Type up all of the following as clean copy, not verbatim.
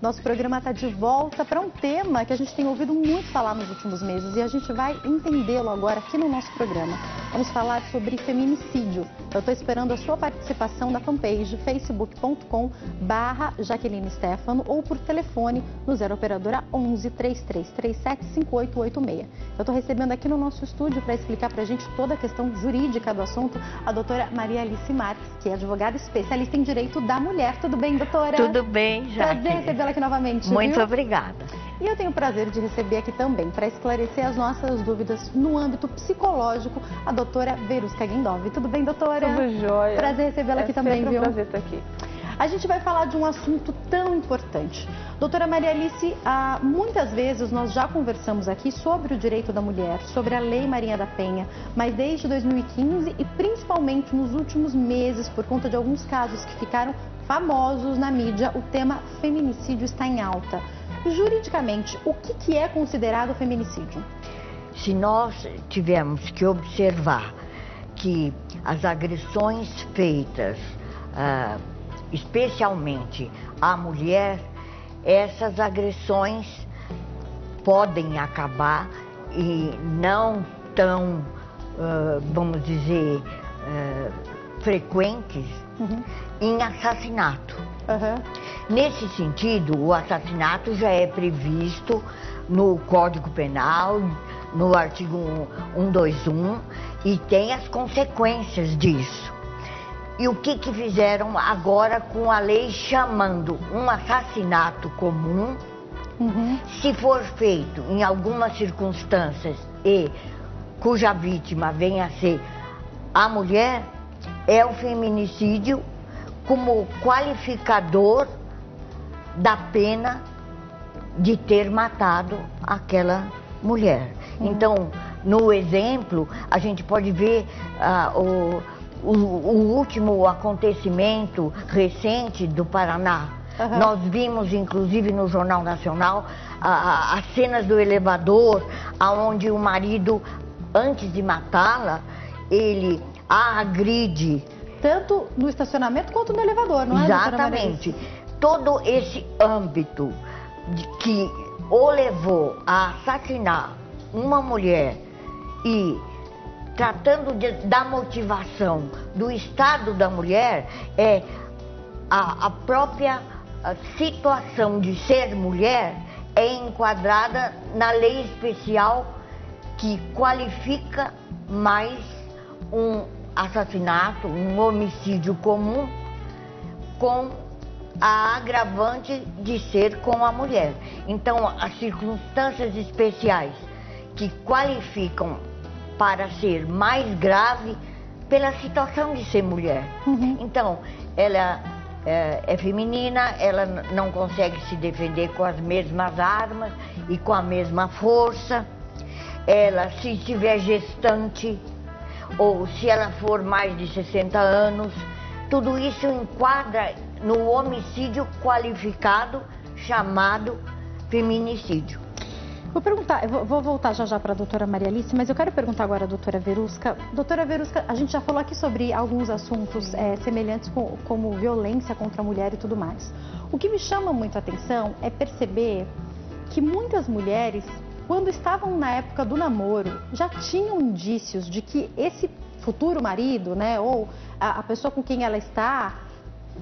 Nosso programa está de volta para um tema que a gente tem ouvido muito falar nos últimos meses e a gente vai entendê-lo agora aqui no nosso programa. Vamos falar sobre feminicídio. Eu estou esperando a sua participação na fanpage facebook.com/Jaqueline Stefano ou por telefone no 0 operadora 11 3337 5886. Eu estou recebendo aqui no nosso estúdio para explicar para a gente toda a questão jurídica do assunto a doutora Maria Alice Marques, que é advogada especialista em direito da mulher. Tudo bem, doutora? Tudo bem, Jaque. Prazer recebê-la aqui novamente. Muito viu? obrigada. E eu tenho o prazer de receber aqui também, para esclarecer as nossas dúvidas no âmbito psicológico, a doutora Verusca Guindov. Tudo bem, doutora? Tudo jóia. Prazer recebê-la aqui também, viu? É um prazer estar aqui. A gente vai falar de um assunto tão importante. Doutora Maria Alice, muitas vezes nós já conversamos aqui sobre o direito da mulher, sobre a Lei Maria da Penha, mas desde 2015 e principalmente nos últimos meses, por conta de alguns casos que ficaram famosos na mídia, o tema feminicídio está em alta. Juridicamente, o que é considerado feminicídio? Se nós tivermos que observar que as agressões feitas, especialmente à mulher, essas agressões podem acabar e não tão, vamos dizer, frequentes em assassinato. Nesse sentido, o assassinato já é previsto no Código Penal, no artigo 121, e tem as consequências disso. E o que fizeram agora com a lei chamando um assassinato comum, se for feito em algumas circunstâncias e cuja vítima venha a ser a mulher, é o feminicídio como qualificador da pena de ter matado aquela mulher. Então, no exemplo, a gente pode ver o último acontecimento recente do Paraná. Nós vimos, inclusive, no Jornal Nacional, as cenas do elevador, onde o marido, antes de matá-la, ele a agride. Tanto no estacionamento quanto no elevador, não é? Exatamente. Todo esse âmbito que o levou a assassinar uma mulher e tratando da motivação do estado da mulher, é a própria situação de ser mulher é enquadrada na lei especial que qualifica mais um assassinato, um homicídio comum com a agravante de ser com a mulher. Então, as circunstâncias especiais que qualificam para ser mais grave pela situação de ser mulher. Então, ela é feminina, ela não consegue se defender com as mesmas armas e com a mesma força. Ela, se estiver gestante ou se ela for mais de 60 anos, tudo isso enquadra no homicídio qualificado chamado feminicídio. Vou voltar já para a doutora Maria Alice, mas eu quero perguntar agora à doutora Verusca. Doutora Verusca, a gente já falou aqui sobre alguns assuntos semelhantes como violência contra a mulher e tudo mais. O que me chama muito a atenção é perceber que muitas mulheres, quando estavam na época do namoro, já tinham indícios de que esse futuro marido, né, ou a pessoa com quem ela está,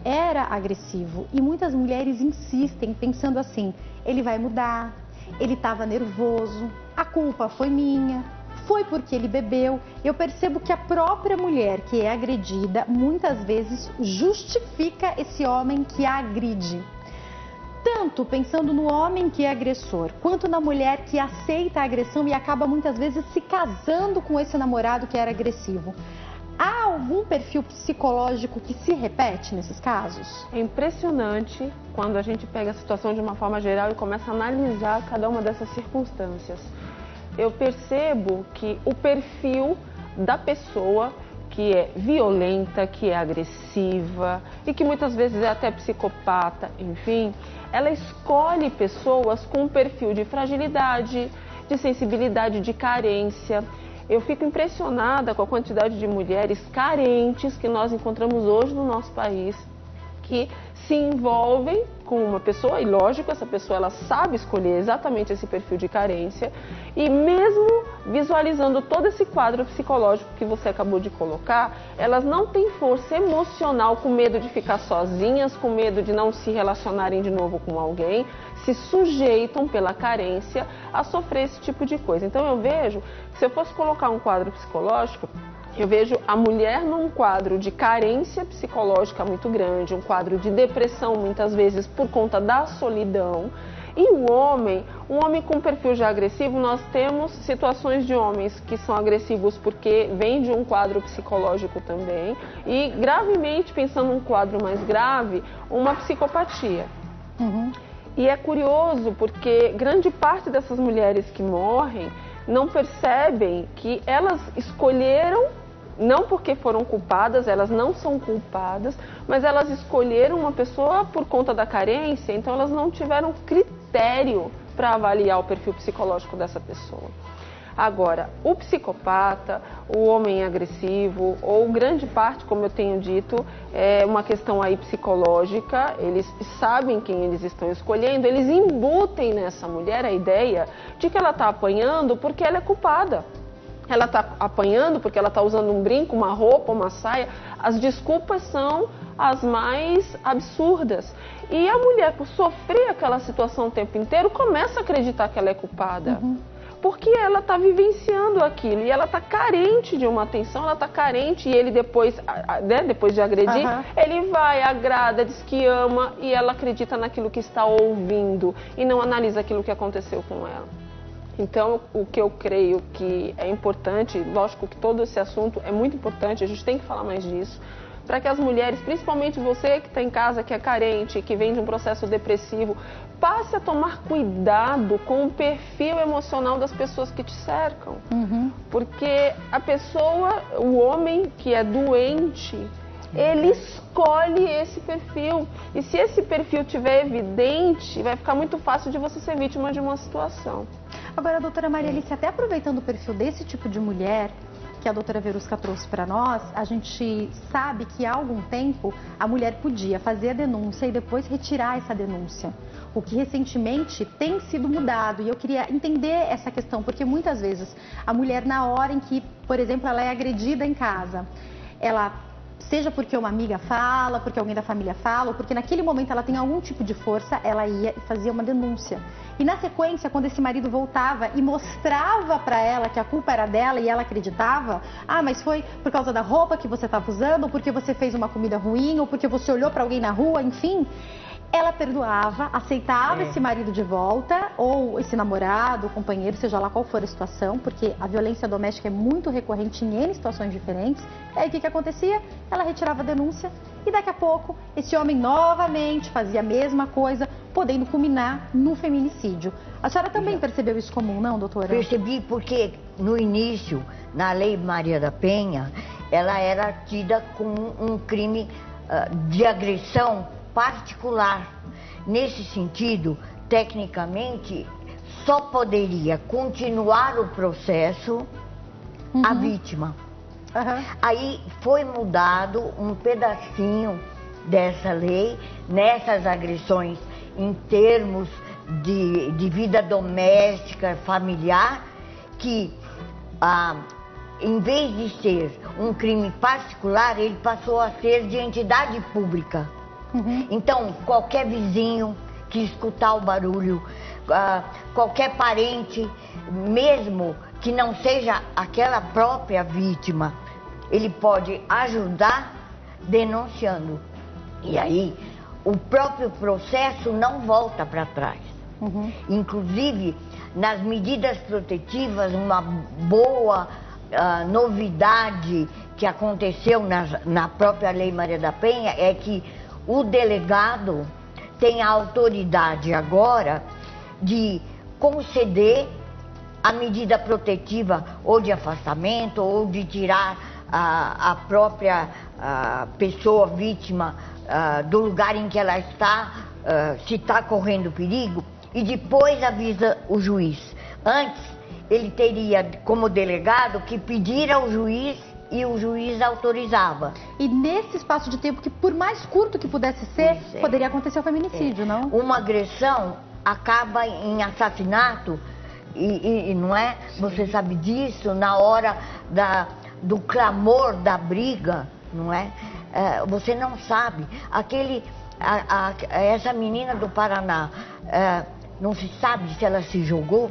era agressivo. E muitas mulheres insistem pensando assim, ele vai mudar, ele estava nervoso, a culpa foi minha, foi porque ele bebeu. Eu percebo que a própria mulher que é agredida, muitas vezes justifica esse homem que a agride. Tanto pensando no homem que é agressor, quanto na mulher que aceita a agressão e acaba muitas vezes se casando com esse namorado que era agressivo. Há algum perfil psicológico que se repete nesses casos? É impressionante quando a gente pega a situação de uma forma geral e começa a analisar cada uma dessas circunstâncias. Eu percebo que o perfil da pessoa que é violenta, que é agressiva e que muitas vezes é até psicopata, enfim, ela escolhe pessoas com um perfil de fragilidade, de sensibilidade, de carência. Eu fico impressionada com a quantidade de mulheres carentes que nós encontramos hoje no nosso país, que se envolvem com uma pessoa, e lógico, essa pessoa ela sabe escolher exatamente esse perfil de carência, e mesmo visualizando todo esse quadro psicológico que você acabou de colocar, elas não têm força emocional, com medo de ficar sozinhas, com medo de não se relacionarem de novo com alguém, se sujeitam pela carência a sofrer esse tipo de coisa. Então eu vejo que se eu fosse colocar um quadro psicológico, eu vejo a mulher num quadro de carência psicológica muito grande, um quadro de depressão muitas vezes por conta da solidão. E o homem, um homem com perfil já agressivo, nós temos situações de homens que são agressivos porque vem de um quadro psicológico também. E gravemente, pensando num quadro mais grave, uma psicopatia. E é curioso porque grande parte dessas mulheres que morrem não percebem que elas escolheram, não porque foram culpadas, elas não são culpadas, mas elas escolheram uma pessoa por conta da carência, então elas não tiveram critério para avaliar o perfil psicológico dessa pessoa. Agora, o psicopata, o homem agressivo, ou grande parte, como eu tenho dito, é uma questão aí psicológica, eles sabem quem eles estão escolhendo, eles embutem nessa mulher a ideia de que ela está apanhando porque ela é culpada. Ela está apanhando porque ela está usando um brinco, uma roupa, uma saia. As desculpas são as mais absurdas. E a mulher, por sofrer aquela situação o tempo inteiro, começa a acreditar que ela é culpada. Porque ela está vivenciando aquilo e ela está carente de uma atenção, ela está carente e ele depois, né, depois de agredir, ele vai, agrada, diz que ama e ela acredita naquilo que está ouvindo e não analisa aquilo que aconteceu com ela. Então, o que eu creio que é importante, lógico que todo esse assunto é muito importante, a gente tem que falar mais disso, para que as mulheres, principalmente você que está em casa, que é carente, que vem de um processo depressivo, passe a tomar cuidado com o perfil emocional das pessoas que te cercam. Porque a pessoa, o homem que é doente, ele escolhe esse perfil. E se esse perfil estiver evidente, vai ficar muito fácil de você ser vítima de uma situação. Agora, doutora Maria Alice, até aproveitando o perfil desse tipo de mulher que a doutora Verusca trouxe para nós, a gente sabe que há algum tempo a mulher podia fazer a denúncia e depois retirar essa denúncia, o que recentemente tem sido mudado. E eu queria entender essa questão, porque muitas vezes a mulher, na hora em que, por exemplo, ela é agredida em casa, ela, seja porque uma amiga fala, porque alguém da família fala, ou porque naquele momento ela tem algum tipo de força, ela ia e fazia uma denúncia. E na sequência, quando esse marido voltava e mostrava para ela que a culpa era dela e ela acreditava, mas foi por causa da roupa que você estava usando, ou porque você fez uma comida ruim, ou porque você olhou para alguém na rua, enfim, ela perdoava, aceitava esse marido de volta, ou esse namorado, companheiro, seja lá qual for a situação, porque a violência doméstica é muito recorrente em N situações diferentes. E aí o que acontecia? Ela retirava a denúncia e daqui a pouco esse homem novamente fazia a mesma coisa, podendo culminar no feminicídio. A senhora também percebeu isso comum, não, doutora? Percebi porque no início, na Lei Maria da Penha, ela era tida como um crime de agressão particular. Nesse sentido, tecnicamente, só poderia continuar o processo a vítima. Aí foi mudado um pedacinho dessa lei, nessas agressões em termos de vida doméstica, familiar, que em vez de ser um crime particular, ele passou a ser de entidade pública. Então, qualquer vizinho que escutar o barulho, qualquer parente, mesmo que não seja aquela própria vítima, ele pode ajudar denunciando. E aí, o próprio processo não volta para trás. Inclusive, nas medidas protetivas, uma boa novidade que aconteceu na própria Lei Maria da Penha é que o delegado tem a autoridade agora de conceder a medida protetiva ou de afastamento ou de tirar a própria pessoa vítima do lugar em que ela está, se está correndo perigo, e depois avisa o juiz. Antes, ele teria, como delegado, que pedir ao juiz e o juiz autorizava. E nesse espaço de tempo, que por mais curto que pudesse ser, poderia acontecer o feminicídio, não? Uma agressão acaba em assassinato e não é? Você sabe disso, na hora do clamor da briga, não é? Você não sabe. Essa menina do Paraná, não se sabe se ela se jogou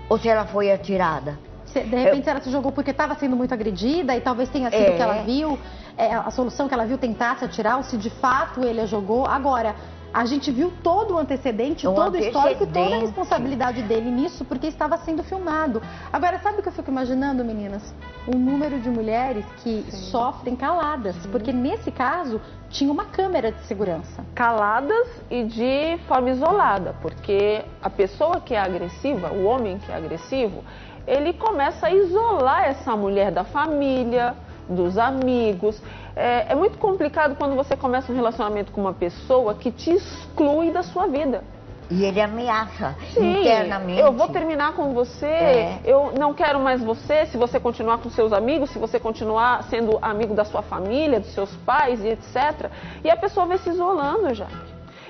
ou se ela foi atirada. De repente ela se jogou porque estava sendo muito agredida e talvez tenha sido o que ela viu, a solução que ela viu tentar se atirar, ou se de fato ele a jogou. Agora, a gente viu todo o antecedente, todo o histórico e toda a responsabilidade dele nisso, porque estava sendo filmado. Agora, sabe o que eu fico imaginando, meninas? O número de mulheres que sofrem caladas, porque nesse caso tinha uma câmera de segurança. Caladas e de forma isolada, porque a pessoa que é agressiva, o homem que é agressivo, ele começa a isolar essa mulher da família, dos amigos. É muito complicado quando você começa um relacionamento com uma pessoa que te exclui da sua vida. E ele ameaça internamente. Eu vou terminar com você, eu não quero mais você, se você continuar com seus amigos, se você continuar sendo amigo da sua família, dos seus pais e etc. E a pessoa vai se isolando já.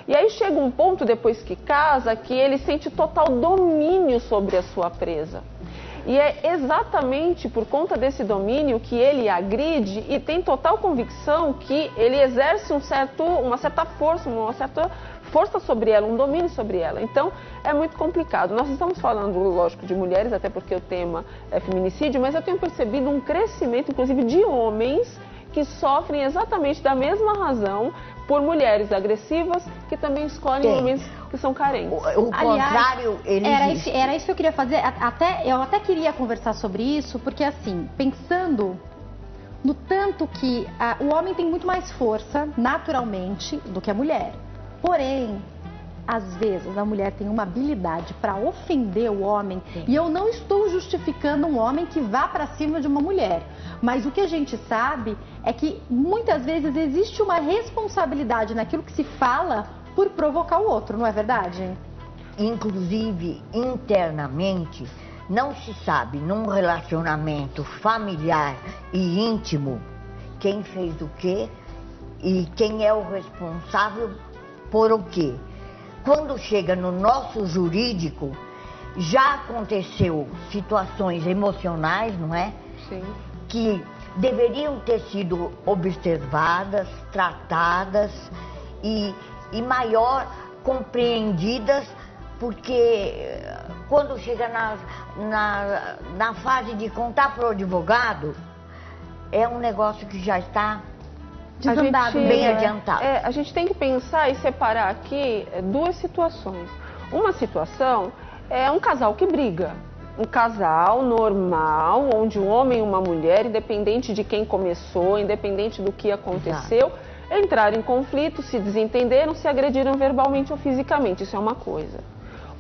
E aí chega um ponto, depois que casa, que ele sente total domínio sobre a sua presa. E é exatamente por conta desse domínio que ele agride e tem total convicção que ele exerce uma certa força sobre ela, um domínio sobre ela. Então, é muito complicado. Nós estamos falando, lógico, de mulheres, até porque o tema é feminicídio, mas eu tenho percebido um crescimento, inclusive, de homens que sofrem exatamente da mesma razão por mulheres agressivas que também escolhem homens que são carentes. O contrário, era isso que eu queria fazer. Eu até queria conversar sobre isso, porque assim, pensando no tanto que o homem tem muito mais força, naturalmente, do que a mulher. Porém, às vezes a mulher tem uma habilidade para ofender o homem, e eu não estou justificando um homem que vá para cima de uma mulher, mas o que a gente sabe é que muitas vezes existe uma responsabilidade naquilo que se fala por provocar o outro, não é verdade? Inclusive, internamente, não se sabe num relacionamento familiar e íntimo quem fez o quê e quem é o responsável por o quê. Quando chega no nosso jurídico, já aconteceu situações emocionais, não é? Sim. Que deveriam ter sido observadas, tratadas e maior compreendidas, porque quando chega na fase de contar para o advogado, é um negócio que já está bem adiantado. A gente tem que pensar e separar aqui duas situações. Uma situação é um casal que briga. Um casal normal, onde um homem e uma mulher, independente de quem começou, independente do que aconteceu, entraram em conflito, se desentenderam, se agrediram verbalmente ou fisicamente. Isso é uma coisa.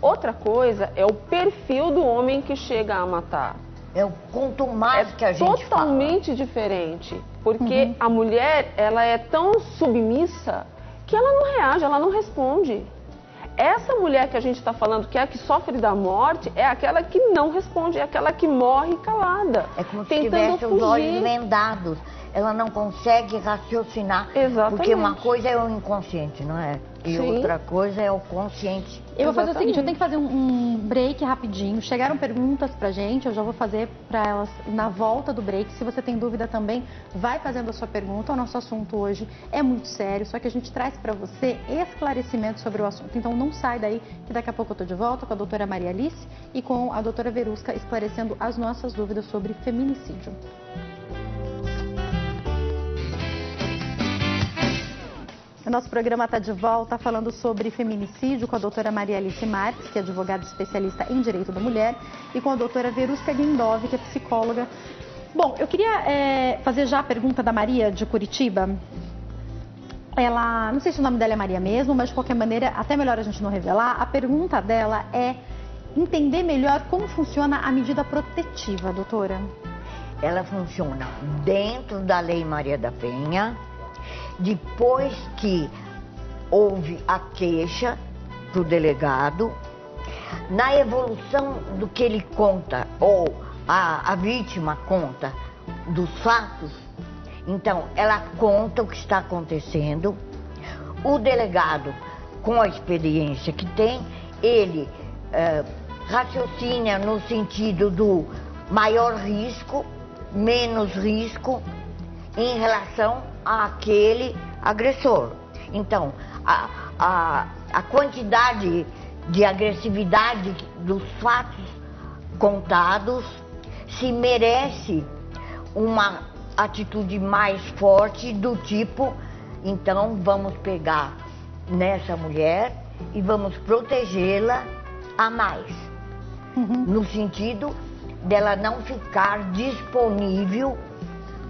Outra coisa é o perfil do homem que chega a matar. É o quanto mais que a gente fala. É totalmente diferente, porque a mulher, ela é tão submissa que ela não reage, ela não responde. Essa mulher que a gente está falando, que é a que sofre da morte, é aquela que não responde, é aquela que morre calada. É como se tivesse os olhos vendados. Ela não consegue raciocinar. Exatamente. Porque uma coisa é o inconsciente, não é? E outra coisa é o consciente. Eu vou fazer o seguinte, eu tenho que fazer um break rapidinho. Chegaram perguntas pra gente, eu já vou fazer pra elas na volta do break. Se você tem dúvida também, vai fazendo a sua pergunta. O nosso assunto hoje é muito sério, só que a gente traz pra você esclarecimentos sobre o assunto. Então não sai daí, que daqui a pouco eu tô de volta com a doutora Maria Alice e com a doutora Verusca esclarecendo as nossas dúvidas sobre feminicídio. O nosso programa está de volta falando sobre feminicídio com a doutora Maria Alice Marques, que é advogada especialista em direito da mulher, e com a doutora Verusca Guindov, que é psicóloga. Bom, eu queria fazer já a pergunta da Maria de Curitiba. Ela, não sei se o nome dela é Maria mesmo, mas de qualquer maneira, até melhor a gente não revelar. A pergunta dela é entender melhor como funciona a medida protetiva, doutora. Ela funciona dentro da Lei Maria da Penha. Depois que houve a queixa do delegado, na evolução do que ele conta, ou a vítima conta, dos fatos, então ela conta o que está acontecendo, o delegado, com a experiência que tem, ele raciocina no sentido do maior risco, menos risco em relação àquele agressor. Então, a quantidade de agressividade dos fatos contados se merece uma atitude mais forte do tipo, então vamos pegar nessa mulher e vamos protegê-la a mais. No sentido dela não ficar disponível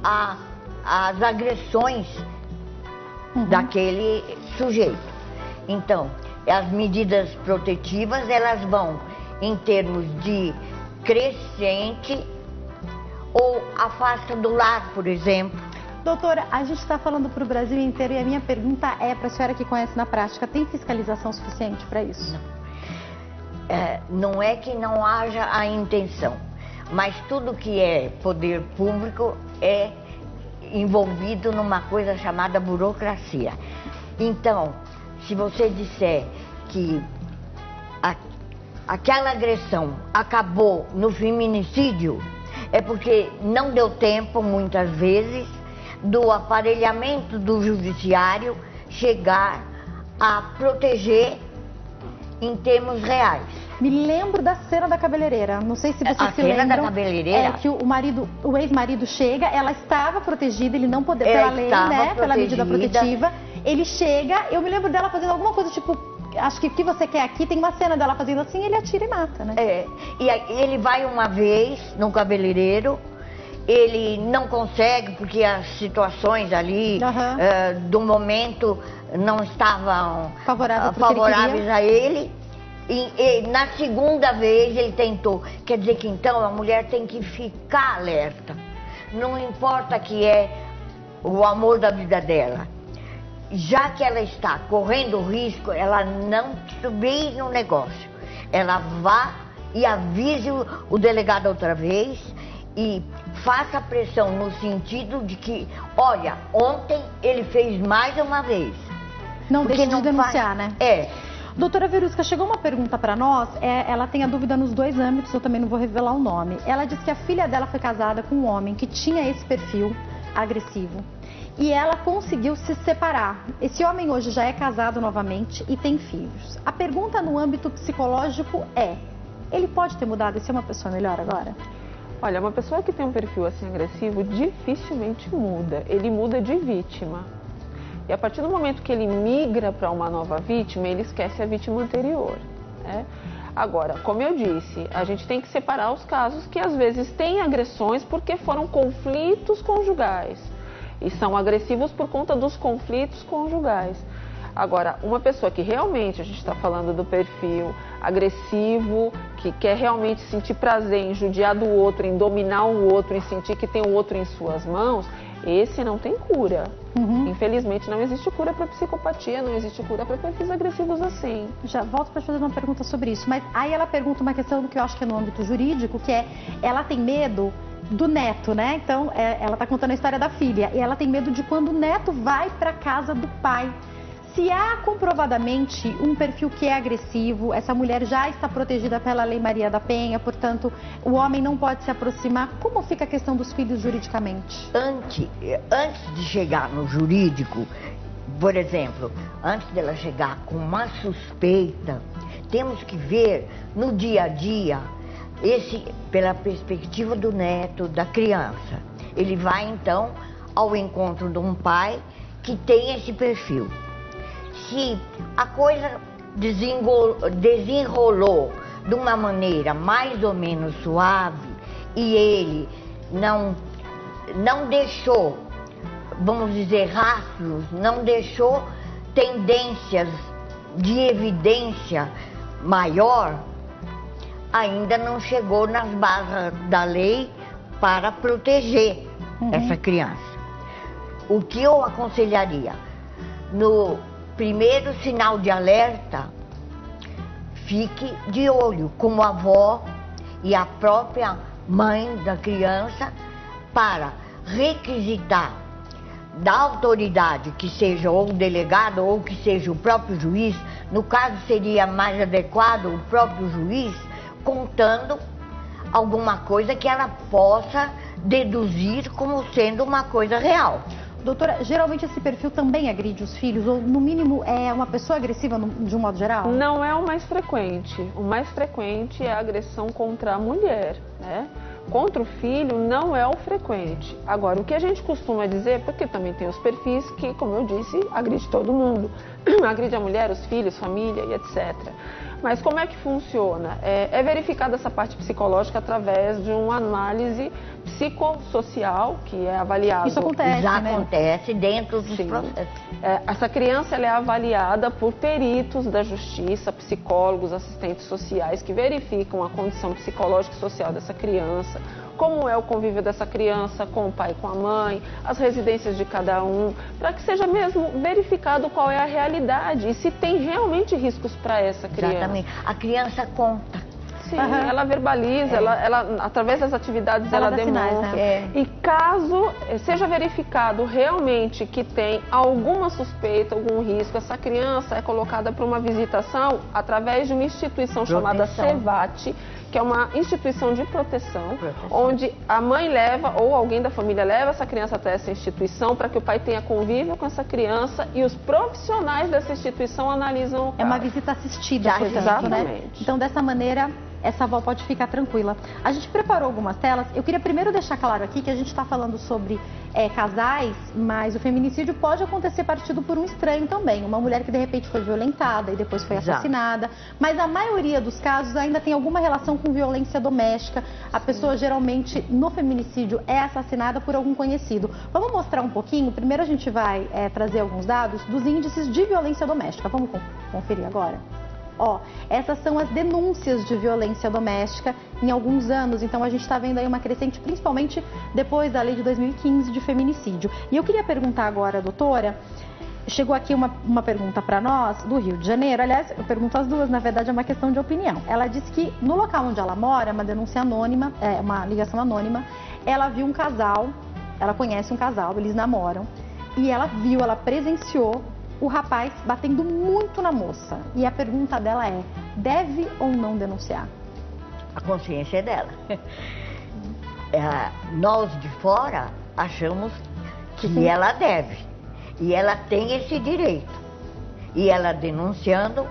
às agressões daquele sujeito. Então, as medidas protetivas, elas vão em termos de crescente ou afasta do lar, por exemplo. Doutora, a gente está falando para o Brasil inteiro e a minha pergunta é para a senhora que conhece na prática, tem fiscalização suficiente para isso? Não é que não haja a intenção, mas tudo que é poder público é envolvido numa coisa chamada burocracia. Então, se você disser que aquela agressão acabou no feminicídio, é porque não deu tempo, muitas vezes, do aparelhamento do judiciário chegar a proteger em termos reais. Me lembro da cena da cabeleireira, não sei se vocês se lembram. A cena da cabeleireira? É que o ex-marido chega, ela estava protegida, ele não poderia, pela lei, né, pela medida protetiva. Ele chega, eu me lembro dela fazendo alguma coisa tipo, acho que o que você quer aqui, tem uma cena dela fazendo assim, ele atira e mata, né? E ele vai uma vez no cabeleireiro, ele não consegue, porque as situações ali do momento não estavam favoráveis a ele. E na segunda vez ele tentou. Quer dizer que então a mulher tem que ficar alerta. Não importa que é o amor da vida dela. Já que ela está correndo risco, ela não subir no negócio. Ela vá e avise o delegado outra vez e faça pressão no sentido de que, olha, ontem ele fez mais uma vez. Não deixe de denunciar, né? Doutora Verusca, chegou uma pergunta para nós, ela tem a dúvida nos dois âmbitos, eu também não vou revelar o nome. Ela disse que a filha dela foi casada com um homem que tinha esse perfil agressivo e ela conseguiu se separar. Esse homem hoje já é casado novamente e tem filhos. A pergunta no âmbito psicológico é, ele pode ter mudado e ser uma pessoa melhor agora? Olha, uma pessoa que tem um perfil assim agressivo dificilmente muda, ele muda de vítima. E a partir do momento que ele migra para uma nova vítima, ele esquece a vítima anterior, né? Agora, como eu disse, a gente tem que separar os casos que às vezes têm agressões porque foram conflitos conjugais e são agressivos por conta dos conflitos conjugais. Agora, uma pessoa que realmente, a gente está falando do perfil agressivo, que quer realmente sentir prazer em judiar do outro, em dominar o outro, em sentir que tem o outro em suas mãos, esse não tem cura. Infelizmente, não existe cura para psicopatia, não existe cura para perfis agressivos assim. Já volto para fazer uma pergunta sobre isso, mas aí ela pergunta uma questão que eu acho que é no âmbito jurídico, que é, ela tem medo do neto, né? Então, ela está contando a história da filha, e ela tem medo de quando o neto vai para casa do pai. Se há comprovadamente um perfil que é agressivo, essa mulher já está protegida pela Lei Maria da Penha, portanto, o homem não pode se aproximar. Como fica a questão dos filhos juridicamente? Antes de chegar no jurídico, por exemplo, antes dela chegar com uma suspeita, temos que ver no dia a dia, pela perspectiva do neto, da criança. Ele vai, então, ao encontro de um pai que tem esse perfil. Se a coisa desenrolou de uma maneira mais ou menos suave e ele não deixou, vamos dizer, rastros, não deixou tendências de evidência maior, ainda não chegou nas barras da lei para proteger essa criança. O que eu aconselharia? No primeiro sinal de alerta, fique de olho como avó e a própria mãe da criança para requisitar da autoridade, que seja ou o delegado ou que seja o próprio juiz, no caso seria mais adequado o próprio juiz, contando alguma coisa que ela possa deduzir como sendo uma coisa real. Doutora, geralmente esse perfil também agride os filhos, ou no mínimo é uma pessoa agressiva de um modo geral? Não é o mais frequente. O mais frequente é a agressão contra a mulher, né? Contra o filho não é o frequente. Agora, o que a gente costuma dizer, porque também tem os perfis que, como eu disse, agride todo mundo. Agride a mulher, os filhos, família e etc. Mas como é que funciona? É verificada essa parte psicológica através de uma análise psicossocial, que é avaliado... Isso acontece, Já né? acontece dentro dos Sim. processos. Essa criança ela é avaliada por peritos da justiça, psicólogos, assistentes sociais, que verificam a condição psicológica e social dessa criança, como é o convívio dessa criança com o pai e com a mãe, as residências de cada um, para que seja mesmo verificado qual é a realidade e se tem realmente riscos para essa criança. Exatamente. A criança conta. Sim, ela verbaliza, ela, através das atividades ela demonstra. Sinais, né? E caso seja verificado realmente que tem alguma suspeita, algum risco, essa criança é colocada para uma visitação através de uma instituição chamada CEVAT, que é uma instituição de proteção, onde a mãe leva ou alguém da família leva essa criança até essa instituição para que o pai tenha convívio com essa criança e os profissionais dessa instituição analisam o caso. É uma visita assistida, portanto, exatamente. né? Então, dessa maneira, essa avó pode ficar tranquila. A gente preparou algumas telas. Eu queria primeiro deixar claro aqui que a gente está falando sobre casais, mas o feminicídio pode acontecer partido por um estranho também. Uma mulher que de repente foi violentada e depois foi assassinada. Mas a maioria dos casos ainda tem alguma relação com violência doméstica. A pessoa geralmente no feminicídio é assassinada por algum conhecido. Vamos mostrar um pouquinho? Primeiro a gente vai trazer alguns dados dos índices de violência doméstica. Vamos conferir agora? Ó, essas são as denúncias de violência doméstica em alguns anos, então a gente está vendo aí uma crescente, principalmente depois da lei de 2015 de feminicídio. E eu queria perguntar agora, doutora, chegou aqui uma pergunta para nós do Rio de Janeiro, aliás, eu pergunto as duas, na verdade é uma questão de opinião. Ela disse que no local onde ela mora, uma denúncia anônima, uma ligação anônima, ela viu um casal, ela conhece um casal, eles namoram, e ela presenciou o rapaz batendo muito na moça. E a pergunta dela é, deve ou não denunciar? A consciência é dela. Nós de fora achamos que ela deve. E ela tem esse direito. E ela denunciando...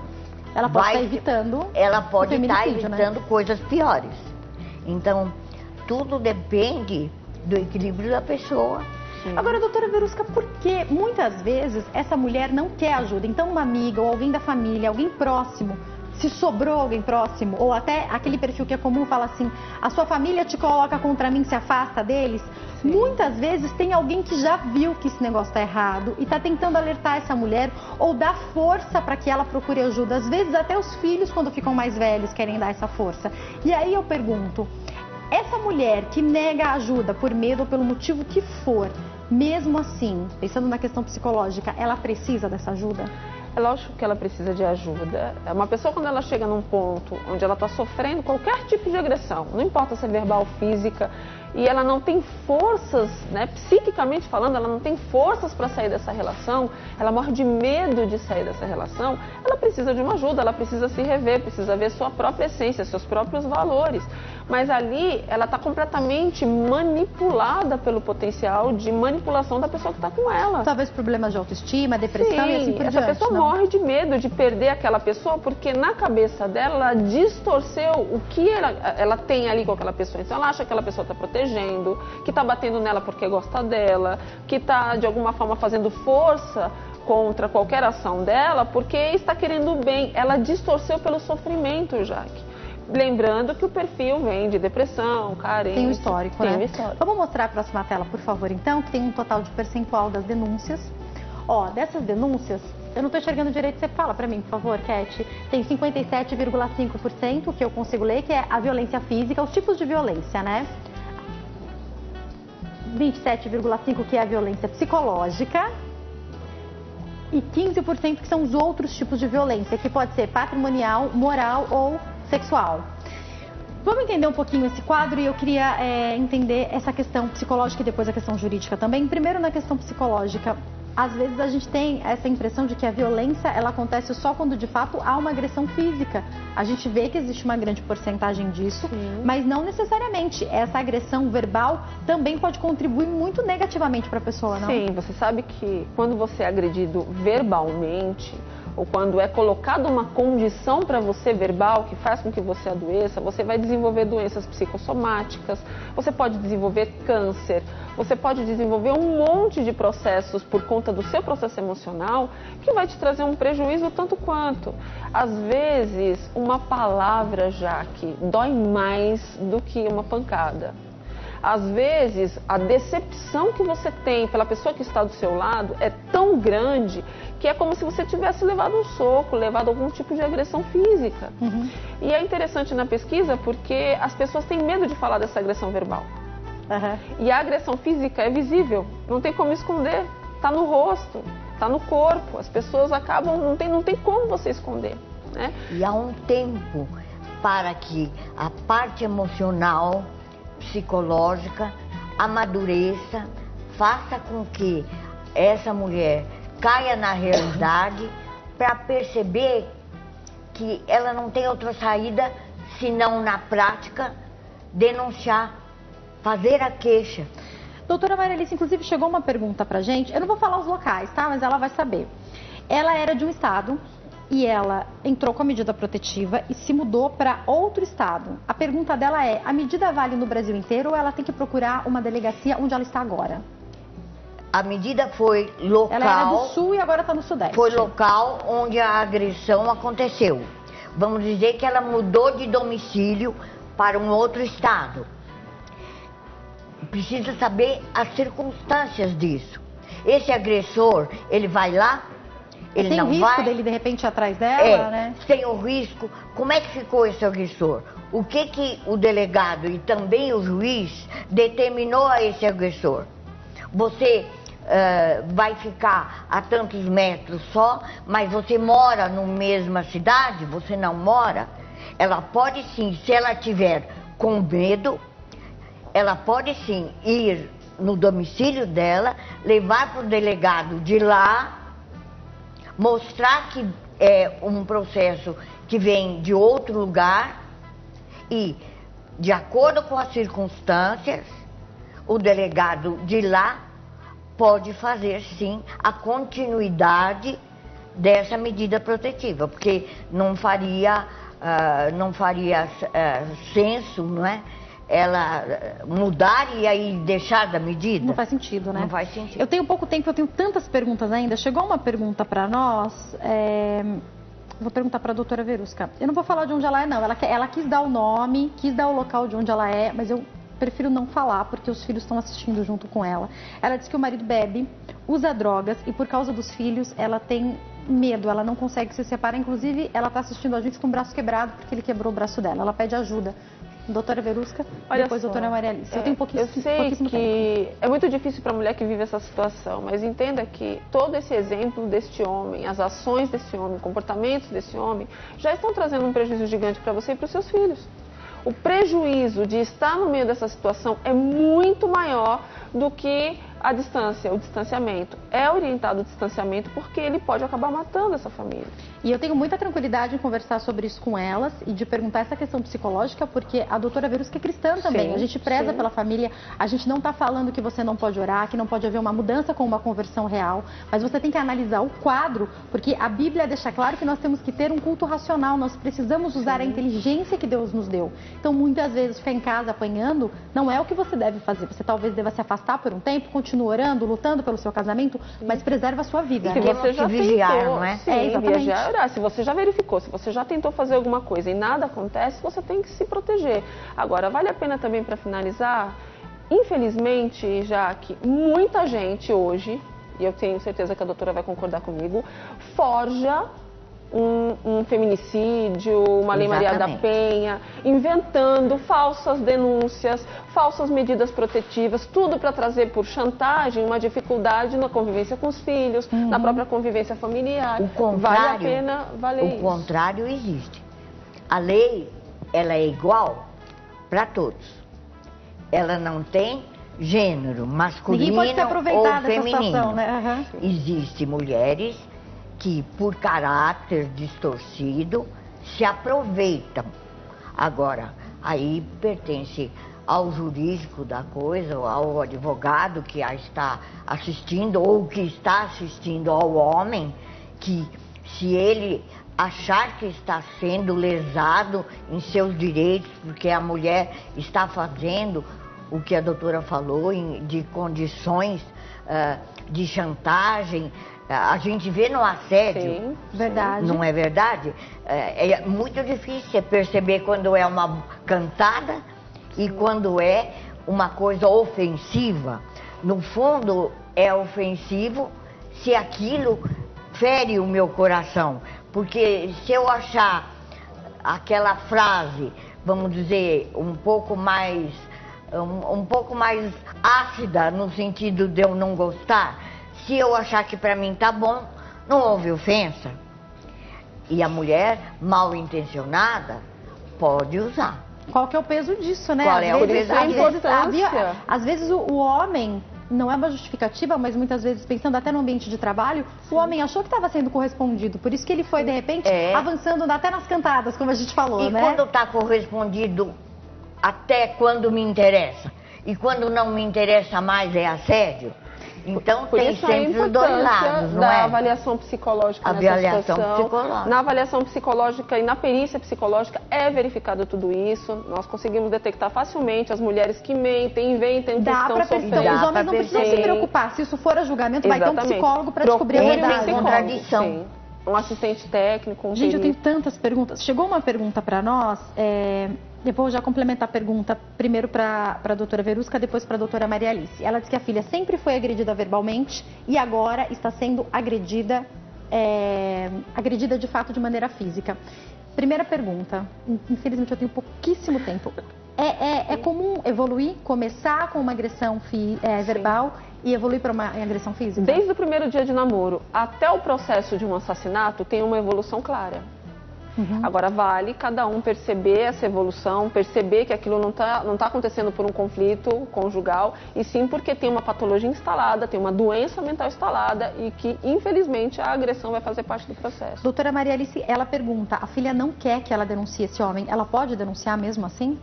Ela pode estar evitando... Ela pode estar evitando, né? coisas piores. Então, tudo depende do equilíbrio da pessoa. Sim. Agora, doutora Verusca, por que muitas vezes essa mulher não quer ajuda? Então, uma amiga ou alguém da família, alguém próximo, se sobrou alguém próximo, ou até aquele perfil que é comum, fala assim, a sua família te coloca contra mim, se afasta deles. Sim. Muitas vezes tem alguém que já viu que esse negócio está errado e está tentando alertar essa mulher ou dar força para que ela procure ajuda. Às vezes até os filhos, quando ficam mais velhos, querem dar essa força. E aí eu pergunto, essa mulher que nega ajuda por medo ou pelo motivo que for, mesmo assim, pensando na questão psicológica, ela precisa dessa ajuda? É lógico que ela precisa de ajuda. Uma pessoa, quando ela chega num ponto onde ela está sofrendo qualquer tipo de agressão, não importa se é verbal ou física, e ela não tem forças, né, psiquicamente falando, ela não tem forças para sair dessa relação, ela morre de medo de sair dessa relação, ela precisa de uma ajuda, ela precisa se rever, precisa ver sua própria essência, seus próprios valores. Mas ali, ela está completamente manipulada pelo potencial de manipulação da pessoa que está com ela. Talvez problemas de autoestima, depressão. Sim, e assim por essa diante, pessoa não? morre de medo de perder aquela pessoa, porque na cabeça dela, ela distorceu o que ela tem ali com aquela pessoa. Então, ela acha que aquela pessoa está protegendo, que está batendo nela porque gosta dela, que está, de alguma forma, fazendo força contra qualquer ação dela, porque está querendo o bem. Ela distorceu pelo sofrimento, Jaque. Lembrando que o perfil vem de depressão, carência. Tem um histórico, tem né? um histórico. Vamos mostrar a próxima tela, por favor, então, que tem um total de percentual das denúncias. Ó, dessas denúncias, eu não estou enxergando direito, você fala para mim, por favor, Cat. Tem 57,5% que eu consigo ler, que é a violência física, os tipos de violência, né? 27,5% que é a violência psicológica. E 15% que são os outros tipos de violência, que pode ser patrimonial, moral ou sexual. Vamos entender um pouquinho esse quadro e eu queria entender essa questão psicológica e depois a questão jurídica também. Primeiro, na questão psicológica, às vezes a gente tem essa impressão de que a violência ela acontece só quando de fato há uma agressão física. A gente vê que existe uma grande porcentagem disso, mas não necessariamente. Essa agressão verbal também pode contribuir muito negativamente para a pessoa, não? Sim, você sabe que quando você é agredido verbalmente, ou quando é colocada uma condição para você verbal que faz com que você adoeça, você vai desenvolver doenças psicossomáticas, você pode desenvolver câncer, você pode desenvolver um monte de processos por conta do seu processo emocional que vai te trazer um prejuízo tanto quanto. Às vezes, uma palavra, Jaque, dói mais do que uma pancada. Às vezes, a decepção que você tem pela pessoa que está do seu lado é tão grande que é como se você tivesse levado um soco, levado algum tipo de agressão física. E é interessante na pesquisa porque as pessoas têm medo de falar dessa agressão verbal. E a agressão física é visível, não tem como esconder, está no rosto, está no corpo. As pessoas acabam, não tem como você esconder, né? E há um tempo para que a parte emocional, psicológica, amadureça, faça com que essa mulher caia na realidade para perceber que ela não tem outra saída senão na prática denunciar, fazer a queixa. Doutora Maria Alice, inclusive chegou uma pergunta pra gente, eu não vou falar os locais, tá? Mas ela vai saber. Ela era de um estado e ela entrou com a medida protetiva e se mudou para outro estado. A pergunta dela é, a medida vale no Brasil inteiro ou ela tem que procurar uma delegacia onde ela está agora? A medida foi local. Ela era do sul e agora está no sudeste. Foi local onde a agressão aconteceu. Vamos dizer que ela mudou de domicílio para um outro estado. Precisa saber as circunstâncias disso. Esse agressor, ele vai lá, ele tem não o risco vai... dele de repente ir atrás dela, né? Tem o risco. Como é que ficou esse agressor? O que o delegado e também o juiz determinou a esse agressor? Você vai ficar a tantos metros só, mas você mora na mesma cidade, você não mora? Ela pode sim, se ela tiver com medo, ela pode sim ir no domicílio dela, levar para o delegado de lá, mostrar que é um processo que vem de outro lugar e, de acordo com as circunstâncias, o delegado de lá pode fazer sim a continuidade dessa medida protetiva, porque não faria senso, não é? Ela mudar e aí deixar da medida. Não faz sentido, né? Não faz sentido. Eu tenho pouco tempo, eu tenho tantas perguntas ainda. Chegou uma pergunta para nós, vou perguntar para a doutora Verusca. Eu não vou falar de onde ela é, não. Ela quis dar o nome, quis dar o local de onde ela é, mas eu prefiro não falar porque os filhos estão assistindo junto com ela. Ela disse que o marido bebe, usa drogas e por causa dos filhos ela tem medo, ela não consegue se separar. Inclusive, ela está assistindo a gente com o braço quebrado porque ele quebrou o braço dela. Ela pede ajuda. Doutora Verusca, depois doutora Maria Alice. Eu tenho pouquíssimo tempo. Eu sei que é muito difícil para a mulher que vive essa situação, mas entenda que todo esse exemplo deste homem, as ações desse homem, comportamentos desse homem, já estão trazendo um prejuízo gigante para você e para os seus filhos. O prejuízo de estar no meio dessa situação é muito maior do que a distância, o distanciamento. É orientado o distanciamento porque ele pode acabar matando essa família. E eu tenho muita tranquilidade em conversar sobre isso com elas e de perguntar essa questão psicológica, porque a doutora Verusca é cristã também. Sim, a gente preza sim. pela família, a gente não está falando que você não pode orar, que não pode haver uma mudança com uma conversão real, mas você tem que analisar o quadro, porque a Bíblia deixa claro que nós temos que ter um culto racional, nós precisamos usar a inteligência que Deus nos deu. Então, muitas vezes, ficar em casa apanhando não é o que você deve fazer. Você talvez deva se afastar por um tempo, continue orando, lutando pelo seu casamento, mas preserva a sua vida. Se né? você já vigiar, tentou, não é? Sim, Exatamente. viajar, orar. Se você já verificou, se você já tentou fazer alguma coisa e nada acontece, você tem que se proteger. Agora, vale a pena também, para finalizar, infelizmente, já que muita gente hoje, e eu tenho certeza que a doutora vai concordar comigo, forja um feminicídio, uma Lei Maria da Penha, inventando falsas denúncias, falsas medidas protetivas, tudo para trazer por chantagem uma dificuldade na convivência com os filhos, na própria convivência familiar. O contrário, vale a pena valer o isso. contrário existe. A lei, ela é igual para todos. Ela não tem gênero, masculino Ninguém pode se aproveitar ou dessa feminino. situação, né? Existem mulheres que, por caráter distorcido, se aproveitam. Agora, aí pertence ao jurídico da coisa, ao advogado que a está assistindo ou que está assistindo ao homem, que se ele achar que está sendo lesado em seus direitos, porque a mulher está fazendo o que a doutora falou, de condições de chantagem, a gente vê no assédio. Sim, verdade. Não é verdade? É muito difícil perceber quando é uma cantada e quando é uma coisa ofensiva. No fundo, é ofensivo se aquilo fere o meu coração. Porque se eu achar aquela frase, vamos dizer, um pouco mais ácida, no sentido de eu não gostar, se eu achar que para mim tá bom, não houve ofensa. E a mulher mal intencionada pode usar. Qual que é o peso disso, né? Qual é o peso disso? Às vezes o homem, não é uma justificativa, mas muitas vezes, pensando até no ambiente de trabalho, o homem achou que estava sendo correspondido. Por isso que ele foi, de repente, avançando até nas cantadas, como a gente falou, né? E quando está correspondido, até quando me interessa. E quando não me interessa mais, é assédio. Então Por tem isso sempre os dois lados, não da é? avaliação psicológica Avaliação nessa situação. psicológica. Na avaliação psicológica e na perícia psicológica é verificado tudo isso. Nós conseguimos detectar facilmente as mulheres que mentem, inventem que estão sofrendo. Então, os homens não precisam se preocupar. Se isso for a julgamento, vai ter um psicólogo para descobrir a verdade. Contradição. Sim. Um assistente técnico, Gente, eu tenho tantas perguntas. Chegou uma pergunta para nós, depois eu já complementar a pergunta, primeiro para a doutora Verusca, depois para a doutora Maria Alice. Ela diz que a filha sempre foi agredida verbalmente e agora está sendo agredida de fato de maneira física. Primeira pergunta, infelizmente eu tenho pouquíssimo tempo. É comum evoluir, começar com uma agressão verbal e evoluir para uma agressão física? Desde o primeiro dia de namoro até o processo de um assassinato tem uma evolução clara. Agora vale cada um perceber essa evolução, perceber que aquilo não tá acontecendo por um conflito conjugal, e sim porque tem uma patologia instalada, tem uma doença mental instalada e que, infelizmente, a agressão vai fazer parte do processo. Doutora Maria Alice, ela pergunta, a filha não quer que ela denuncie esse homem, ela pode denunciar mesmo assim?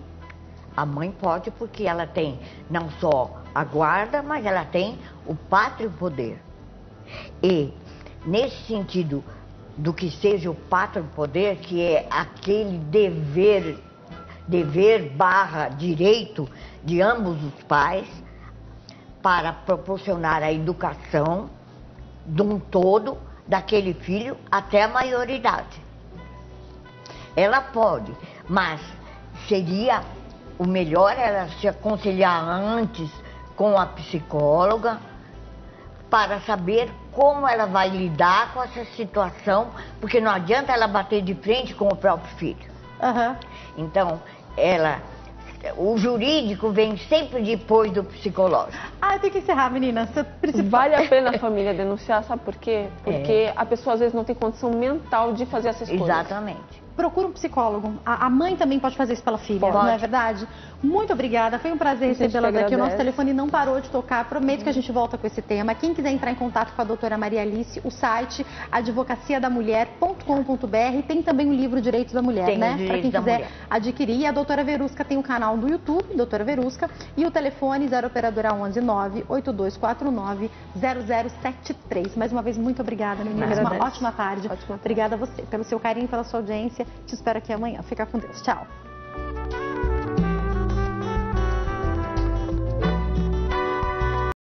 A mãe pode porque ela tem não só a guarda, mas ela tem o pátrio poder. E, nesse sentido do que seja o pátrio poder, que é aquele dever / direito de ambos os pais para proporcionar a educação de um todo daquele filho até a maioridade. Ela pode, mas seria o melhor ela se aconselhar antes com a psicóloga para saber como ela vai lidar com essa situação, porque não adianta ela bater de frente com o próprio filho. Então, o jurídico vem sempre depois do psicológico. Tem que encerrar, meninas. Vale a pena a família denunciar, sabe por quê? Porque a pessoa às vezes não tem condição mental de fazer essas coisas. Exatamente. Procura um psicólogo. A mãe também pode fazer isso pela filha, não é verdade? Muito obrigada, foi um prazer recebê-las aqui. O nosso telefone não parou de tocar, prometo que a gente volta com esse tema. Quem quiser entrar em contato com a doutora Maria Alice, o site advocaciadamulher.com.br, tem também o livro Direitos da Mulher, né? Para quem quiser adquirir. E a doutora Verusca tem um canal do YouTube, doutora Verusca, e o telefone 0 operadora 11 98249 0073. Mais uma vez, muito obrigada, meninas. Uma ótima tarde. Obrigada a você pelo seu carinho, pela sua audiência. Te espero aqui amanhã. Fica com Deus. Tchau.